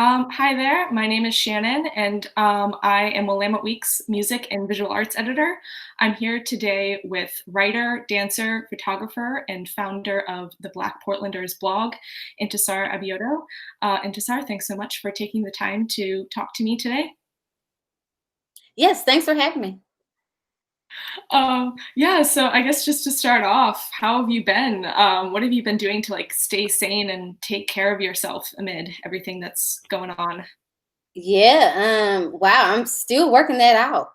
Hi there, my name is Shannon, and I am Willamette Week's music and visual arts editor. I'm here today with writer, dancer, photographer, and founder of the Black Portlanders blog, Intisar Abioto. Intisar, thanks so much for taking the time to talk to me today. Yes, thanks for having me. Yeah, so I guess just to start off, how have you been? What have you been doing to stay sane and take care of yourself amid everything that's going on? Wow, I'm still working that out.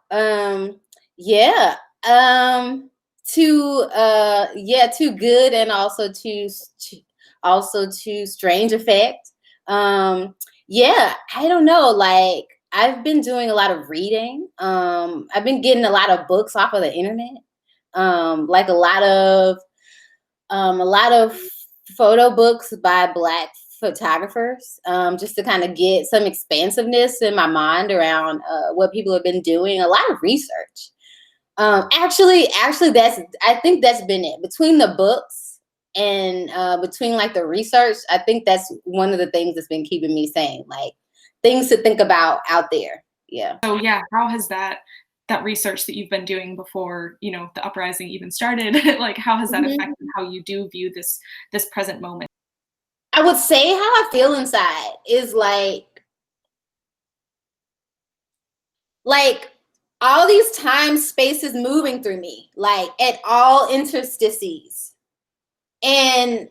Yeah, um, too good and also too strange effect. Um, yeah, I don't know. Like I've been doing a lot of reading. I've been getting a lot of books off of the internet. Like a lot of photo books by Black photographers, just to kind of get some expansiveness in my mind around what people have been doing. A lot of research. Actually, that's I think that's been it between the books and between like the research. I think that's one of the things that's been keeping me sane. Like things to think about out there. Yeah. So yeah, how has that research that you've been doing before, the uprising even started, like how has that Mhm. affected how you do view this present moment? I would say how I feel inside is like all these time spaces moving through me, like at all interstices, and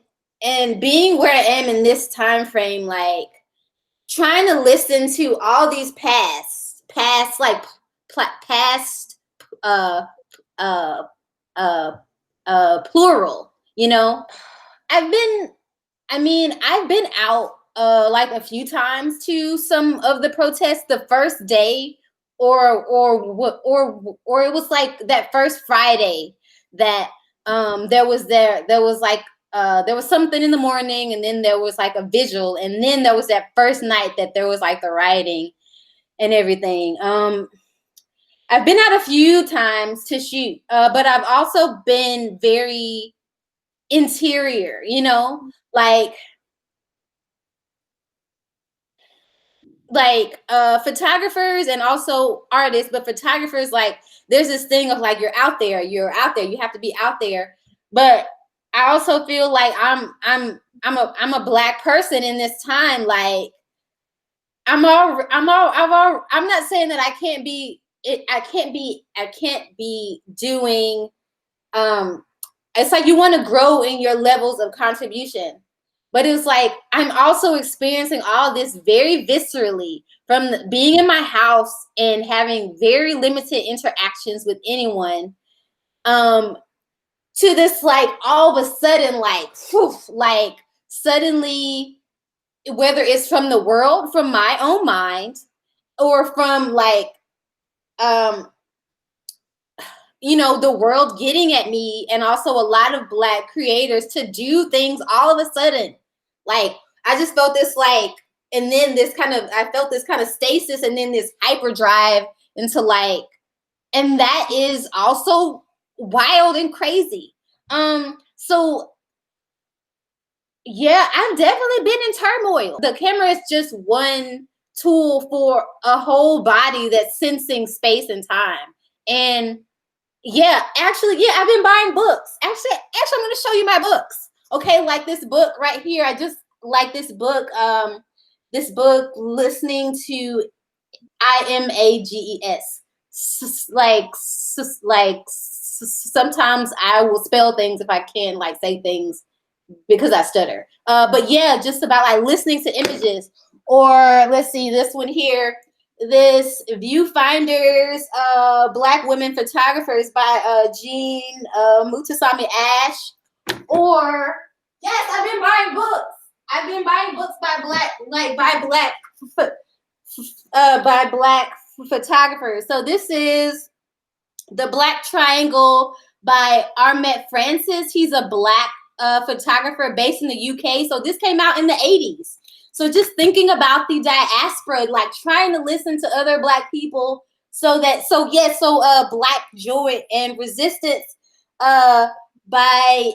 being where I am in this time frame, like trying to listen to all these past like past uh uh uh plural, i've been I've been out like a few times to some of the protests the first day, or it was like that first Friday that there was something in the morning, and then there was like a vigil, and then there was that first night that there was like the rioting and everything. I've been out a few times to shoot, but I've also been very interior, like photographers and also artists, but photographers, like there's this thing of like you're out there, you have to be out there. But I also feel like I'm a black person in this time. Like I'm not saying that I can't be it I can't be doing um it's like you want to grow in your levels of contribution, but it's like I'm also experiencing all this very viscerally from being in my house and having very limited interactions with anyone, um to this, like all of a sudden, like phew, like suddenly, whether it's from the world, from my own mind, or from like um the world getting at me, and also a lot of black creators to do things all of a sudden. Like I just felt this like, and then I felt this kind of stasis, and then this hyperdrive into like, and that is also wild and crazy. So yeah, I've definitely been in turmoil. The camera is just one tool for a whole body that's sensing space and time. And yeah, I've been buying books. Actually, I'm going to show you my books. Okay, like this book right here. I just like this book. This book, listening to IMAGES. Sometimes I will spell things if I can, like say things because I stutter. But yeah, just about like listening to images. Or let's see, this one here, this Viewfinders, Black Women Photographers by Jean Mutasami Ash. Or yes, I've been buying books. I've been buying books by black photographers. So this is The Black Triangle by Armet Francis. He's a black photographer based in the UK. So this came out in the 80s. So just thinking about the diaspora, like trying to listen to other black people, Black Joy and Resistance uh by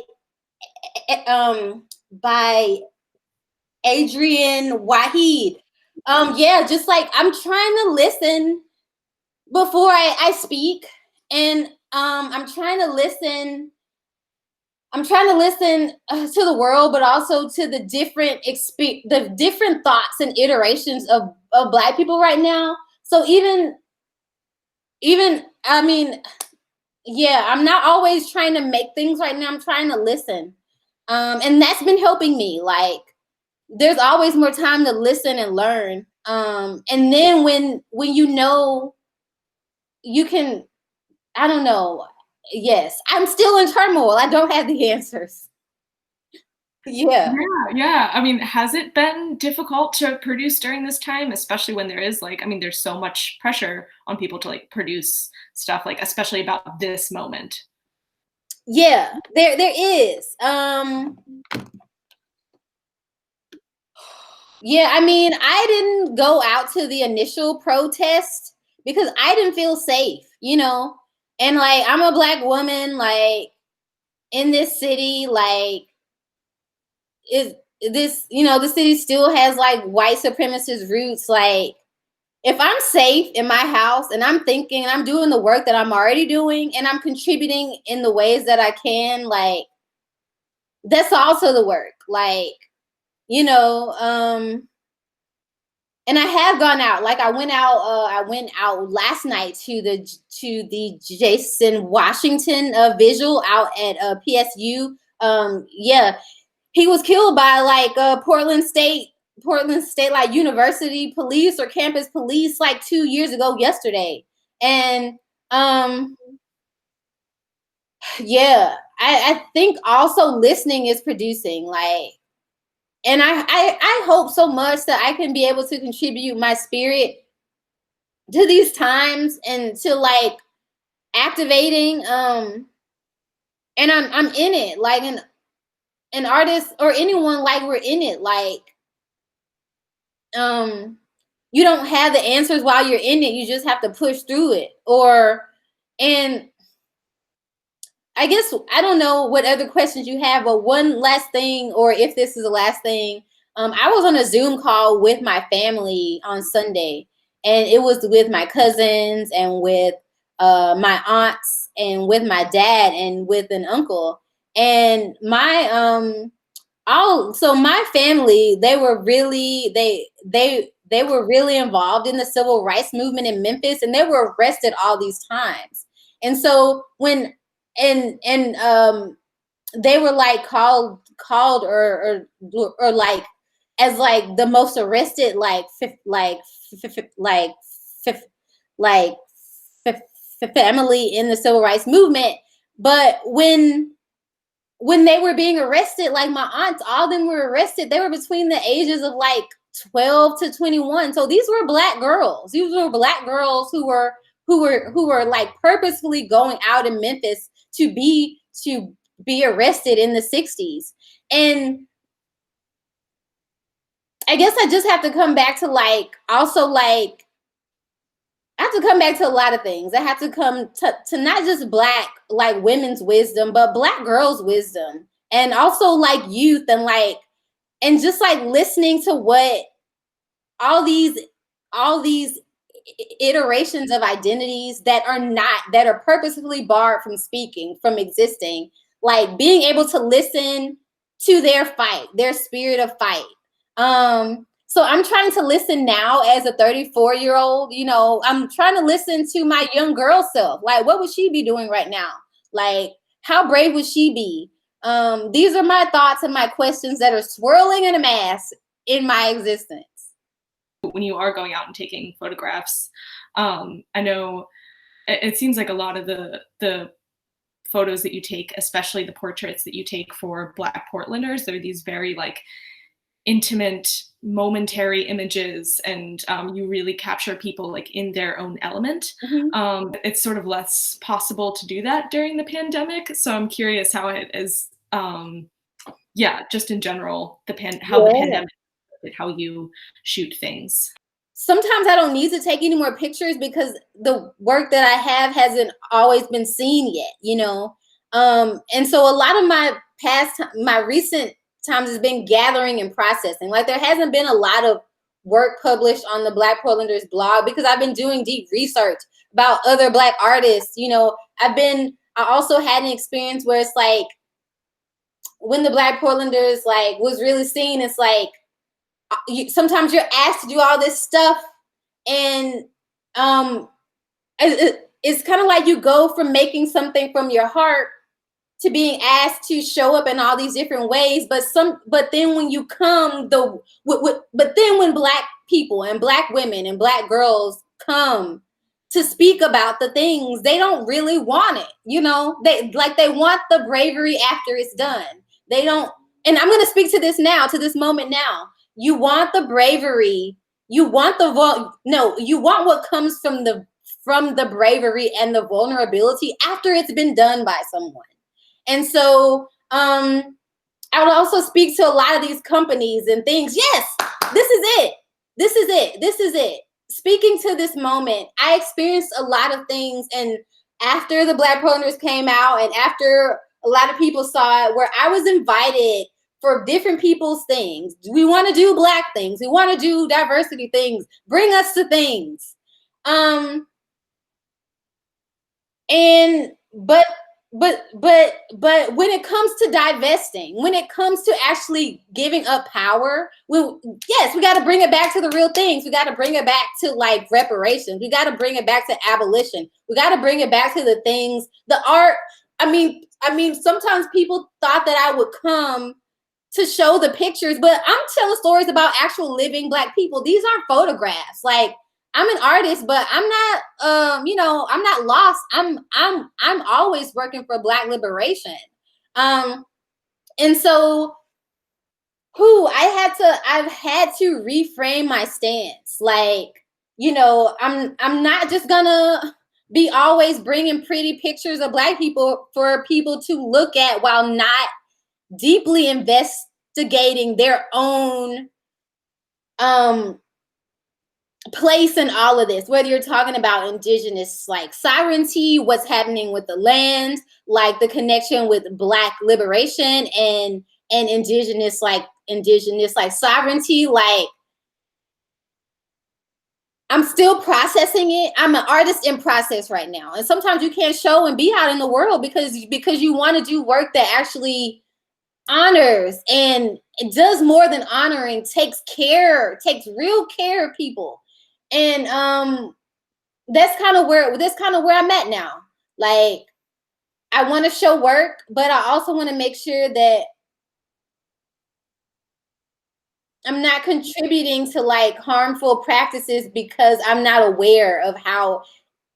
by Adrian Waheed. Yeah, just like I'm trying to listen before I speak, and I'm trying to listen to the world, but also to the the different thoughts and iterations of Black people right now. So even I mean, yeah, I'm not always trying to make things right now. I'm trying to listen, and that's been helping me. Like, there's always more time to listen and learn. And then when you know you can, I don't know. Yes, I'm still in turmoil. I don't have the answers. Yeah. Yeah, yeah. I mean, has it been difficult to produce during this time, especially when there is like, I mean, there's so much pressure on people to like produce stuff, like especially about this moment. Yeah, there is. Yeah, I mean, I didn't go out to the initial protest because I didn't feel safe, you know. And like I'm a Black woman, like in this city, like is this, you know, the city still has like white supremacist roots. Like, if I'm safe in my house and I'm thinking and I'm doing the work that I'm already doing and I'm contributing in the ways that I can, like, that's also the work. Like, you know, and I have gone out. Like, I went out last night to the Jason Washington visual out at PSU. Yeah, he was killed by like Portland State like university police or campus police like 2 years ago yesterday. And um yeah, I think also listening is producing, like, and I hope so much that I can be able to contribute my spirit to these times and to like activating, and I'm in it, like an artist or anyone, like we're in it, like, um you don't have the answers while you're in it, you just have to push through it. Or, and I guess I don't know what other questions you have, but one last thing, or if this is the last thing, I was on a Zoom call with my family on Sunday, and it was with my cousins and with my aunts and with my dad and with an uncle. And so my family, they were really involved in the civil rights movement in Memphis, and they were arrested all these times. And so when and they were like called or like as like the most arrested, like like fifth, like family in the civil rights movement. But when they were being arrested, like my aunts, all of them were arrested. They were between the ages of like 12 to 21. So these were Black girls. These were Black girls who were like purposefully going out in Memphis to be arrested in the 60s. And I guess I just have to come back to like also like I have to come back to a lot of things. I have to come to not just Black like women's wisdom, but Black girls' wisdom, and also like youth, and like, and just like listening to what all these all these iterations of identities that are purposefully barred from speaking, from existing, like being able to listen to their fight, their spirit of fight. So I'm trying to listen now as a 34-year-old, you know, I'm trying to listen to my young girl self. Like, what would she be doing right now? Like, how brave would she be? These are my thoughts and my questions that are swirling in a mass in my existence. When you are going out and taking photographs, I know it seems like a lot of the photos that you take, especially the portraits that you take for Black Portlanders, they're these very like intimate, momentary images, and you really capture people like in their own element. Mhm. It's sort of less possible to do that during the pandemic. So I'm curious how it is, yeah, just in general, how the Yeah. pandemic, how you shoot things. Sometimes I don't need to take any more pictures because the work that I have hasn't always been seen yet, you know. And so a lot of my recent times has been gathering and processing. Like, there hasn't been a lot of work published on the Black Portlanders blog because I've been doing deep research about other Black artists. You know, I also had an experience where it's like when the Black Portlanders like was really seen, it's like sometimes you're asked to do all this stuff, and it's kind of like you go from making something from your heart to being asked to show up in all these different ways. But then when you come but then when Black people and Black women and Black girls come to speak about the things, they don't really want it. You know, they want the bravery after it's done. They don't. And I'm going to speak to this now, to this moment now. You want the bravery. You want you want what comes from the bravery and the vulnerability after it's been done by someone. And so I would also speak to a lot of these companies and things. Yes, this is it. This is it. This is it. Speaking to this moment, I experienced a lot of things. And after the Black Portlanders came out and after a lot of people saw it, where I was invited for different people's things. We want to do Black things. We want to do diversity things. Bring us to things. But when it comes to divesting, when it comes to actually giving up power, we got to bring it back to the real things. We got to bring it back to like reparations. We got to bring it back to abolition. We got to bring it back to the things, the art. I mean, sometimes people thought that I would come to show the pictures, but I'm telling stories about actual living Black people. These aren't photographs. Like, I'm an artist, but I'm not, I'm not lost. I'm always working for Black liberation. And so I've had to reframe my stance. Like, you know, I'm not just gonna be always bringing pretty pictures of Black people for people to look at while not deeply investigating their own, place in all of this, whether you're talking about indigenous like sovereignty, what's happening with the land, like the connection with Black liberation and indigenous sovereignty. Like, I'm still processing it. I'm an artist in process right now. And sometimes you can't show and be out in the world because you want to do work that actually honors, and it does more than honoring, takes real care of people. And that's kind of where I'm at now. Like, I want to show work, but I also want to make sure that I'm not contributing to like harmful practices because I'm not aware of how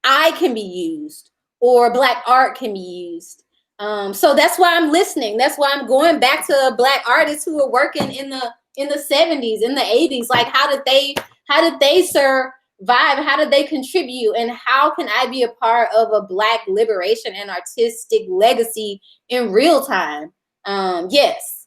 I can be used or Black art can be used. So that's why I'm listening. That's why I'm going back to Black artists who were working in the 70s, in the 80s. Like, how did they survive? How did they contribute? And how can I be a part of a Black liberation and artistic legacy in real time? Yes.